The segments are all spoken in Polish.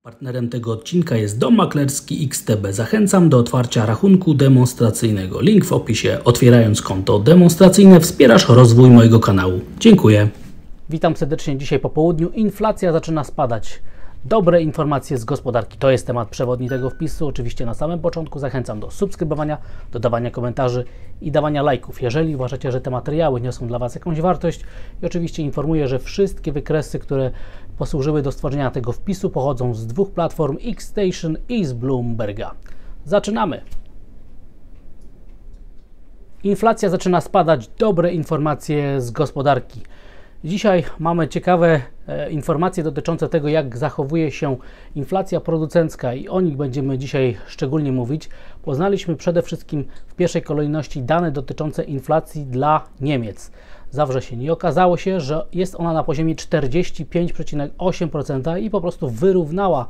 Partnerem tego odcinka jest Dom Maklerski XTB. Zachęcam do otwarcia rachunku demonstracyjnego. Link w opisie. Otwierając konto demonstracyjne wspierasz rozwój mojego kanału. Dziękuję. Witam serdecznie dzisiaj po południu. Inflacja zaczyna spadać. Dobre informacje z gospodarki. To jest temat przewodni tego wpisu. Oczywiście na samym początku zachęcam do subskrybowania, dodawania komentarzy i dawania lajków. Jeżeli uważacie, że te materiały niosą dla Was jakąś wartość, i oczywiście informuję, że wszystkie wykresy, które posłużyły do stworzenia tego wpisu, pochodzą z dwóch platform, Xstation i z Bloomberga. Zaczynamy! Inflacja zaczyna spadać. Dobre informacje z gospodarki. Dzisiaj mamy ciekawe informacje dotyczące tego, jak zachowuje się inflacja producencka i o nich będziemy dzisiaj szczególnie mówić. Poznaliśmy przede wszystkim w pierwszej kolejności dane dotyczące inflacji dla Niemiec za wrzesień i okazało się, że jest ona na poziomie 45,8% i po prostu wyrównała,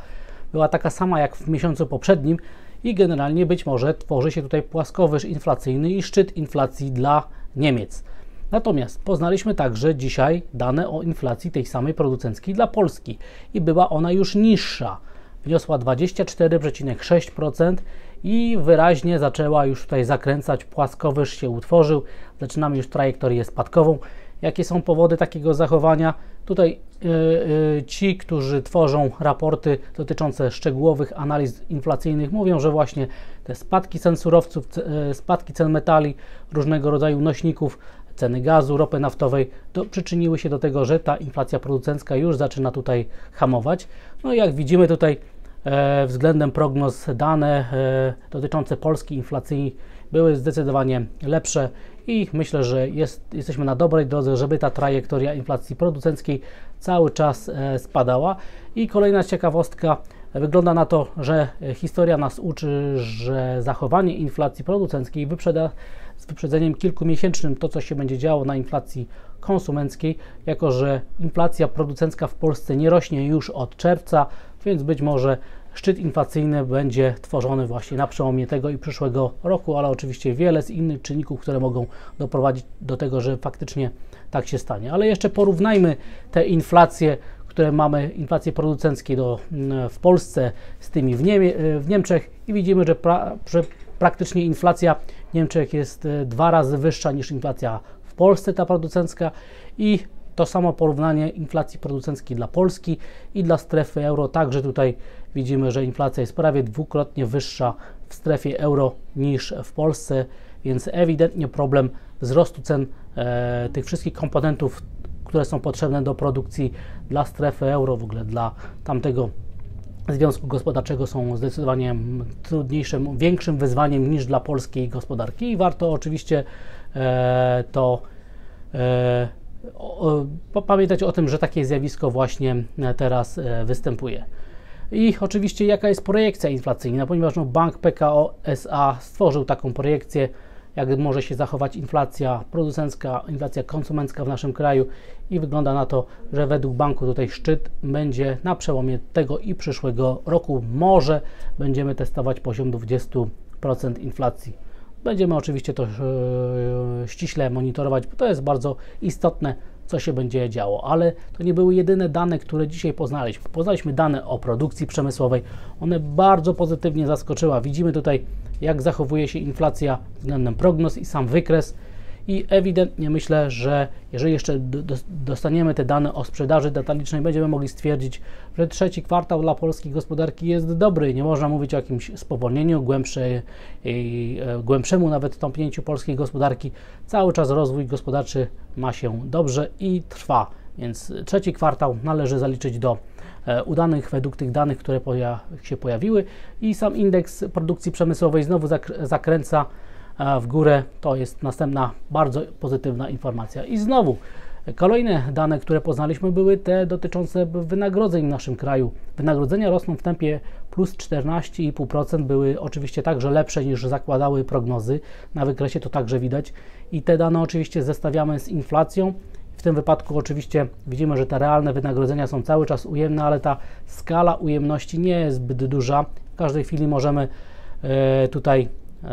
była taka sama jak w miesiącu poprzednim i generalnie być może tworzy się tutaj płaskowyż inflacyjny i szczyt inflacji dla Niemiec. Natomiast poznaliśmy także dzisiaj dane o inflacji tej samej producenckiej dla Polski i była ona już niższa. Wyniosła 24,6% i wyraźnie zaczęła już tutaj zakręcać, płaskowyż się utworzył. Zaczynamy już trajektorię spadkową. Jakie są powody takiego zachowania? Tutaj ci, którzy tworzą raporty dotyczące szczegółowych analiz inflacyjnych, mówią, że właśnie te spadki cen surowców, spadki cen metali, różnego rodzaju nośników, ceny gazu, ropy naftowej przyczyniły się do tego, że ta inflacja producencka już zaczyna tutaj hamować. No i jak widzimy tutaj względem prognoz dane dotyczące Polski inflacji były zdecydowanie lepsze i myślę, że jesteśmy na dobrej drodze, żeby ta trajektoria inflacji producenckiej cały czas spadała. I kolejna ciekawostka, wygląda na to, że historia nas uczy, że zachowanie inflacji producenckiej wyprzedza z wyprzedzeniem kilkumiesięcznym to, co się będzie działo na inflacji konsumenckiej, jako że inflacja producencka w Polsce nie rośnie już od czerwca, więc być może szczyt inflacyjny będzie tworzony właśnie na przełomie tego i przyszłego roku, ale oczywiście wiele z innych czynników, które mogą doprowadzić do tego, że faktycznie tak się stanie. Ale jeszcze porównajmy te inflacje, które mamy, inflacje producenckie w Polsce z tymi w Niemczech i widzimy, że praktycznie inflacja w Niemczech jest 2 razy wyższa niż inflacja w Polsce, ta producencka, i to samo porównanie inflacji producenckiej dla Polski i dla strefy euro. Także tutaj widzimy, że inflacja jest prawie dwukrotnie wyższa w strefie euro niż w Polsce, więc ewidentnie problem wzrostu cen tych wszystkich komponentów, które są potrzebne do produkcji dla strefy euro, w ogóle dla tamtego związku gospodarczego, są zdecydowanie trudniejszym, większym wyzwaniem niż dla polskiej gospodarki i warto oczywiście pamiętać o tym, że takie zjawisko właśnie teraz występuje. I oczywiście jaka jest projekcja inflacyjna, ponieważ Bank Pekao SA stworzył taką projekcję, jak może się zachować inflacja producencka, inflacja konsumencka w naszym kraju i wygląda na to, że według banku tutaj szczyt będzie na przełomie tego i przyszłego roku. Może będziemy testować poziom 20% inflacji. Będziemy oczywiście to ściśle monitorować, bo to jest bardzo istotne, co się będzie działo, ale to nie były jedyne dane, które dzisiaj poznaliśmy. Poznaliśmy dane o produkcji przemysłowej. One bardzo pozytywnie zaskoczyły. Widzimy tutaj, jak zachowuje się inflacja względem prognoz i sam wykres. I ewidentnie myślę, że jeżeli jeszcze dostaniemy te dane o sprzedaży detalicznej, będziemy mogli stwierdzić, że trzeci kwartał dla polskiej gospodarki jest dobry. Nie można mówić o jakimś spowolnieniu, głębszemu nawet tąpnięciu polskiej gospodarki. Cały czas rozwój gospodarczy ma się dobrze i trwa, więc trzeci kwartał należy zaliczyć do udanych według tych danych, które się pojawiły i sam indeks produkcji przemysłowej znowu zakręca w górę. To jest następna bardzo pozytywna informacja. I znowu kolejne dane, które poznaliśmy, były te dotyczące wynagrodzeń w naszym kraju. Wynagrodzenia rosną w tempie plus 14,5%, były oczywiście także lepsze niż zakładały prognozy. Na wykresie to także widać i te dane oczywiście zestawiamy z inflacją. W tym wypadku oczywiście widzimy, że te realne wynagrodzenia są cały czas ujemne, ale ta skala ujemności nie jest zbyt duża. W każdej chwili możemy tutaj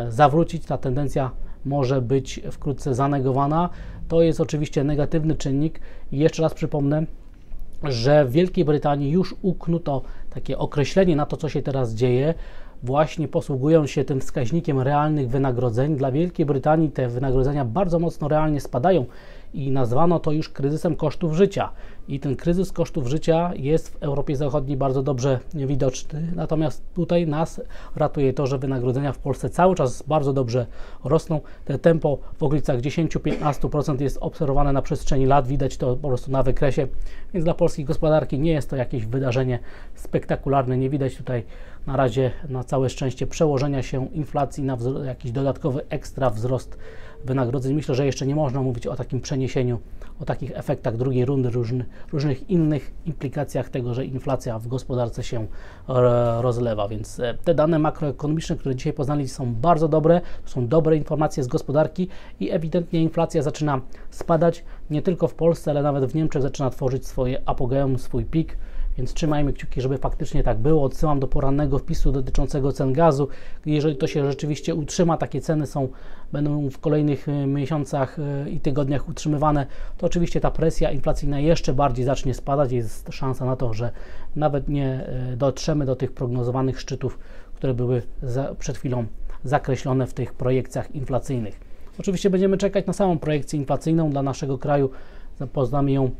zawrócić, ta tendencja może być wkrótce zanegowana. To jest oczywiście negatywny czynnik i jeszcze raz przypomnę, że w Wielkiej Brytanii już uknuto takie określenie na to, co się teraz dzieje, właśnie posługując się tym wskaźnikiem realnych wynagrodzeń. Dla Wielkiej Brytanii te wynagrodzenia bardzo mocno realnie spadają i nazwano to już kryzysem kosztów życia. I ten kryzys kosztów życia jest w Europie Zachodniej bardzo dobrze widoczny, natomiast tutaj nas ratuje to, że wynagrodzenia w Polsce cały czas bardzo dobrze rosną. Te tempo w okolicach 10-15% jest obserwowane na przestrzeni lat, widać to po prostu na wykresie, więc dla polskiej gospodarki nie jest to jakieś wydarzenie spektakularne, nie widać tutaj na razie na całe szczęście przełożenia się inflacji na jakiś dodatkowy ekstra wzrost wynagrodzeń. Myślę, że jeszcze nie można mówić o takim przeniesieniu, o takich efektach drugiej rundy, różnych innych implikacjach tego, że inflacja w gospodarce się rozlewa, więc te dane makroekonomiczne, które dzisiaj poznaliście, są bardzo dobre, to są dobre informacje z gospodarki i ewidentnie inflacja zaczyna spadać, nie tylko w Polsce, ale nawet w Niemczech zaczyna tworzyć swoje apogeum, swój pik. Więc trzymajmy kciuki, żeby faktycznie tak było. Odsyłam do porannego wpisu dotyczącego cen gazu. Jeżeli to się rzeczywiście utrzyma, takie ceny będą w kolejnych miesiącach i tygodniach utrzymywane, to oczywiście ta presja inflacyjna jeszcze bardziej zacznie spadać. Jest szansa na to, że nawet nie dotrzemy do tych prognozowanych szczytów, które były przed chwilą zakreślone w tych projekcjach inflacyjnych. Oczywiście będziemy czekać na samą projekcję inflacyjną dla naszego kraju. Poznamy ją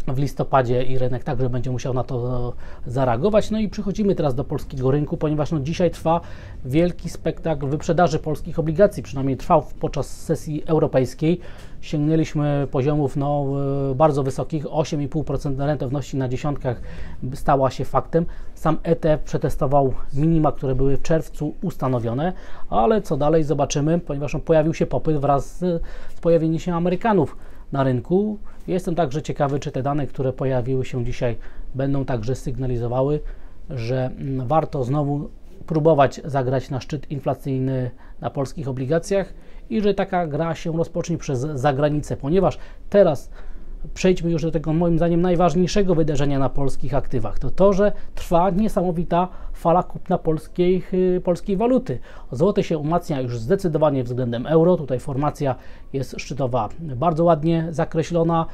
w listopadzie i rynek także będzie musiał na to zareagować. No i przechodzimy teraz do polskiego rynku, ponieważ dzisiaj trwa wielki spektakl wyprzedaży polskich obligacji, przynajmniej trwał podczas sesji europejskiej. Sięgnęliśmy poziomów bardzo wysokich, 8,5% rentowności na dziesiątkach stała się faktem. Sam ETF przetestował minima, które były w czerwcu ustanowione, ale co dalej zobaczymy, ponieważ pojawił się popyt wraz z pojawieniem się Amerykanów na rynku. Jestem także ciekawy, czy te dane, które pojawiły się dzisiaj, będą także sygnalizowały, że warto znowu próbować zagrać na szczyt inflacyjny na polskich obligacjach i że taka gra się rozpocznie przez zagranicę, ponieważ teraz przejdźmy już do tego moim zdaniem najważniejszego wydarzenia na polskich aktywach. To, że trwa niesamowita fala kupna polskiej waluty. Złote się umacnia już zdecydowanie względem euro. Tutaj formacja jest szczytowa bardzo ładnie zakreślona.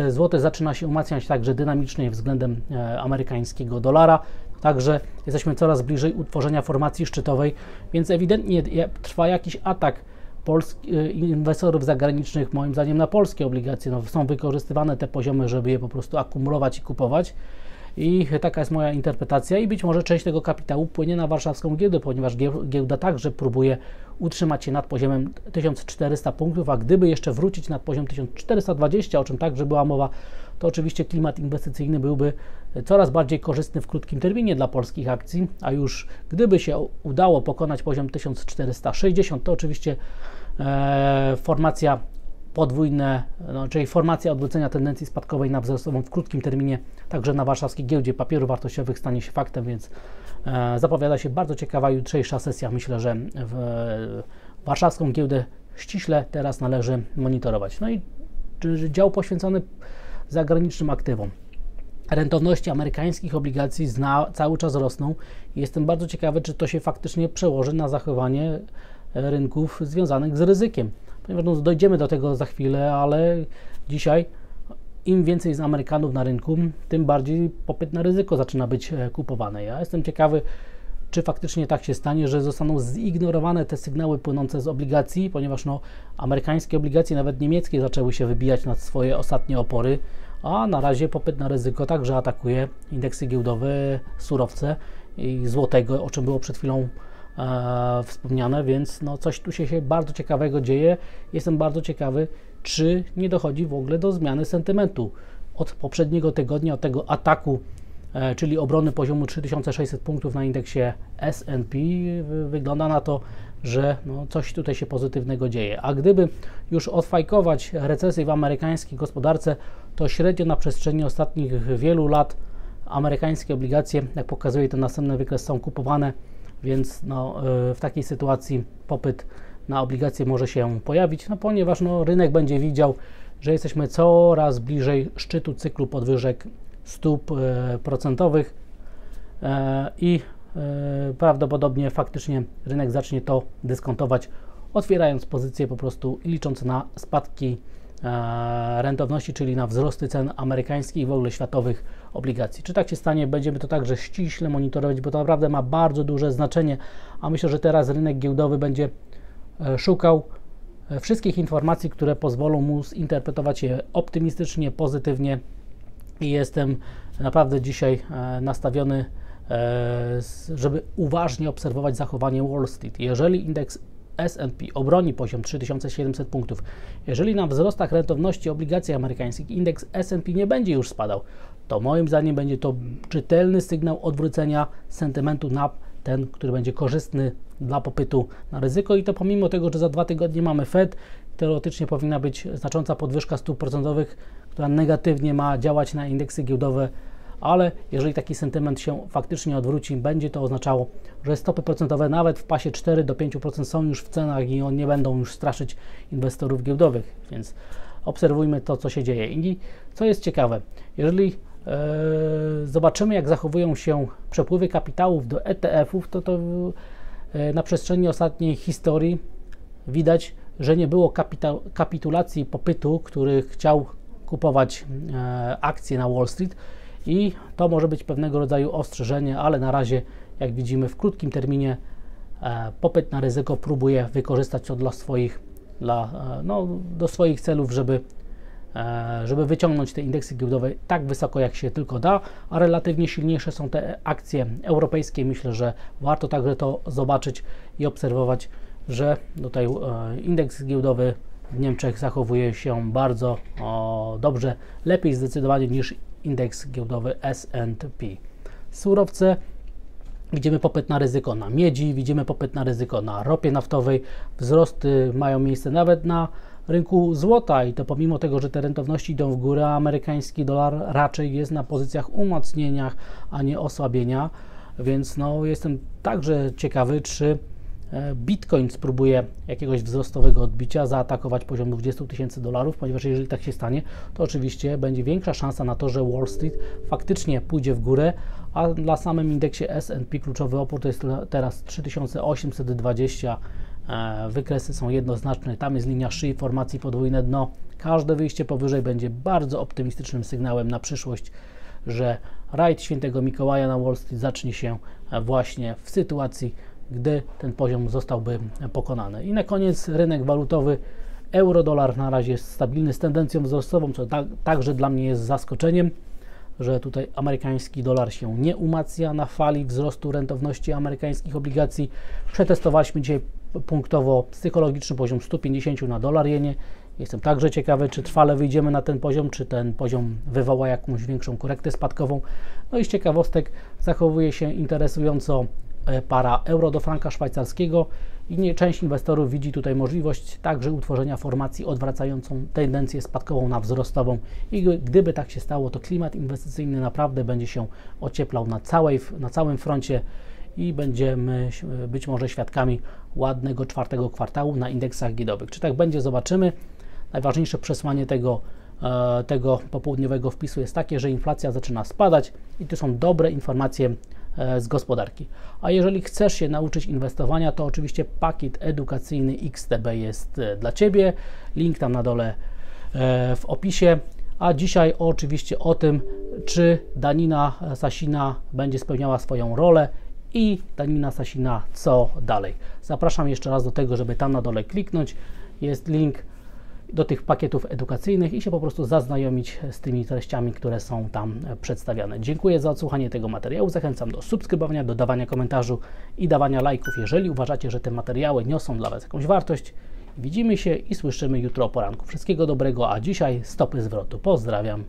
Złote zaczyna się umacniać także dynamicznie względem amerykańskiego dolara. Także jesteśmy coraz bliżej utworzenia formacji szczytowej, więc ewidentnie trwa jakiś atak inwestorów zagranicznych, moim zdaniem, na polskie obligacje. Są wykorzystywane te poziomy, żeby je po prostu akumulować i kupować. I taka jest moja interpretacja i być może część tego kapitału płynie na warszawską giełdę, ponieważ giełda także próbuje utrzymać się nad poziomem 1400 punktów, a gdyby jeszcze wrócić nad poziom 1420, o czym także była mowa, to oczywiście klimat inwestycyjny byłby coraz bardziej korzystny w krótkim terminie dla polskich akcji, a już gdyby się udało pokonać poziom 1460, to oczywiście formacja podwójne, czyli formacja odwrócenia tendencji spadkowej na wzrostową w krótkim terminie, także na warszawskiej giełdzie papierów wartościowych stanie się faktem, więc zapowiada się bardzo ciekawa jutrzejsza sesja. Myślę, że warszawską giełdę ściśle teraz należy monitorować. No i dział poświęcony zagranicznym aktywom. Rentowności amerykańskich obligacji cały czas rosną. Jestem bardzo ciekawy, czy to się faktycznie przełoży na zachowanie rynków związanych z ryzykiem. Ponieważ dojdziemy do tego za chwilę, ale dzisiaj im więcej jest Amerykanów na rynku, tym bardziej popyt na ryzyko zaczyna być kupowany. Ja jestem ciekawy, czy faktycznie tak się stanie, że zostaną zignorowane te sygnały płynące z obligacji, ponieważ amerykańskie obligacje, nawet niemieckie, zaczęły się wybijać nad swoje ostatnie opory, a na razie popyt na ryzyko także atakuje indeksy giełdowe, surowce i złotego, o czym było przed chwilą wspomniane, więc coś tu się bardzo ciekawego dzieje. Jestem bardzo ciekawy, czy nie dochodzi w ogóle do zmiany sentymentu. Od poprzedniego tygodnia, od tego ataku, czyli obrony poziomu 3600 punktów na indeksie S&P, wygląda na to, że coś tutaj się pozytywnego dzieje. A gdyby już odfajkować recesję w amerykańskiej gospodarce, to średnio na przestrzeni ostatnich wielu lat amerykańskie obligacje, jak pokazuje ten następny wykres, są kupowane, więc w takiej sytuacji popyt na obligacje może się pojawić, ponieważ rynek będzie widział, że jesteśmy coraz bliżej szczytu cyklu podwyżek stóp procentowych i prawdopodobnie faktycznie rynek zacznie to dyskontować, otwierając pozycje po prostu i licząc na spadki rentowności, czyli na wzrosty cen amerykańskich i w ogóle światowych obligacji. Czy tak się stanie? Będziemy to także ściśle monitorować, bo to naprawdę ma bardzo duże znaczenie, a myślę, że teraz rynek giełdowy będzie szukał wszystkich informacji, które pozwolą mu zinterpretować je optymistycznie, pozytywnie i jestem naprawdę dzisiaj nastawiony, żeby uważnie obserwować zachowanie Wall Street. Jeżeli indeks S&P obroni poziom 3700 punktów, jeżeli na wzrostach rentowności obligacji amerykańskich indeks S&P nie będzie już spadał, to moim zdaniem będzie to czytelny sygnał odwrócenia sentymentu na ten, który będzie korzystny dla popytu na ryzyko i to pomimo tego, że za 2 tygodnie mamy Fed, teoretycznie powinna być znacząca podwyżka stóp procentowych, która negatywnie ma działać na indeksy giełdowe, ale jeżeli taki sentyment się faktycznie odwróci, będzie to oznaczało, że stopy procentowe nawet w pasie 4 do 5% są już w cenach i one nie będą już straszyć inwestorów giełdowych, więc obserwujmy to, co się dzieje. I co jest ciekawe, jeżeli zobaczymy, jak zachowują się przepływy kapitałów do ETF-ów, to na przestrzeni ostatniej historii widać, że nie było kapitulacji popytu, który chciał kupować akcje na Wall Street i to może być pewnego rodzaju ostrzeżenie, ale na razie, jak widzimy, w krótkim terminie popyt na ryzyko próbuje wykorzystać to do swoich celów, żeby wyciągnąć te indeksy giełdowe tak wysoko, jak się tylko da, a relatywnie silniejsze są te akcje europejskie. Myślę, że warto także to zobaczyć i obserwować, że tutaj indeks giełdowy w Niemczech zachowuje się bardzo dobrze, lepiej zdecydowanie niż indeks giełdowy S&P. Surowce, widzimy popyt na ryzyko na miedzi, widzimy popyt na ryzyko na ropie naftowej, wzrosty mają miejsce nawet na rynku złota i to pomimo tego, że te rentowności idą w górę, a amerykański dolar raczej jest na pozycjach umocnienia, a nie osłabienia, więc jestem także ciekawy, czy Bitcoin spróbuje jakiegoś wzrostowego odbicia, zaatakować poziom $20,000, ponieważ jeżeli tak się stanie, to oczywiście będzie większa szansa na to, że Wall Street faktycznie pójdzie w górę, a dla samym indeksie S&P kluczowy opór to jest teraz 3820. Wykresy są jednoznaczne, tam jest linia szyi, formacji podwójne dno. Każde wyjście powyżej będzie bardzo optymistycznym sygnałem na przyszłość, że rajd świętego Mikołaja na Wall Street zacznie się właśnie w sytuacji, gdy ten poziom zostałby pokonany. I na koniec rynek walutowy. Euro-dolar na razie jest stabilny z tendencją wzrostową, co także dla mnie jest zaskoczeniem, że tutaj amerykański dolar się nie umacnia na fali wzrostu rentowności amerykańskich obligacji. Przetestowaliśmy dzisiaj punktowo psychologiczny poziom 150 na dolar-jenie. Jestem także ciekawy, czy trwale wyjdziemy na ten poziom, czy ten poziom wywoła jakąś większą korektę spadkową. No i z ciekawostek zachowuje się interesująco para euro do franka szwajcarskiego i część inwestorów widzi tutaj możliwość także utworzenia formacji odwracającą tendencję spadkową na wzrostową i gdyby tak się stało, to klimat inwestycyjny naprawdę będzie się ocieplał na całym froncie i będziemy być może świadkami ładnego 4. kwartału na indeksach giełdowych. Czy tak będzie? Zobaczymy. Najważniejsze przesłanie tego popołudniowego wpisu jest takie, że inflacja zaczyna spadać i to są dobre informacje z gospodarki. A jeżeli chcesz się nauczyć inwestowania, to oczywiście pakiet edukacyjny XTB jest dla Ciebie. Link tam na dole w opisie. A dzisiaj oczywiście o tym, czy danina Sasina będzie spełniała swoją rolę i danina Sasina co dalej. Zapraszam jeszcze raz do tego, żeby tam na dole kliknąć. Jest link do tych pakietów edukacyjnych i się po prostu zaznajomić z tymi treściami, które są tam przedstawiane. Dziękuję za odsłuchanie tego materiału. Zachęcam do subskrybowania, dodawania komentarzu i dawania lajków, jeżeli uważacie, że te materiały niosą dla Was jakąś wartość. Widzimy się i słyszymy jutro o poranku. Wszystkiego dobrego, a dzisiaj stopy zwrotu. Pozdrawiam.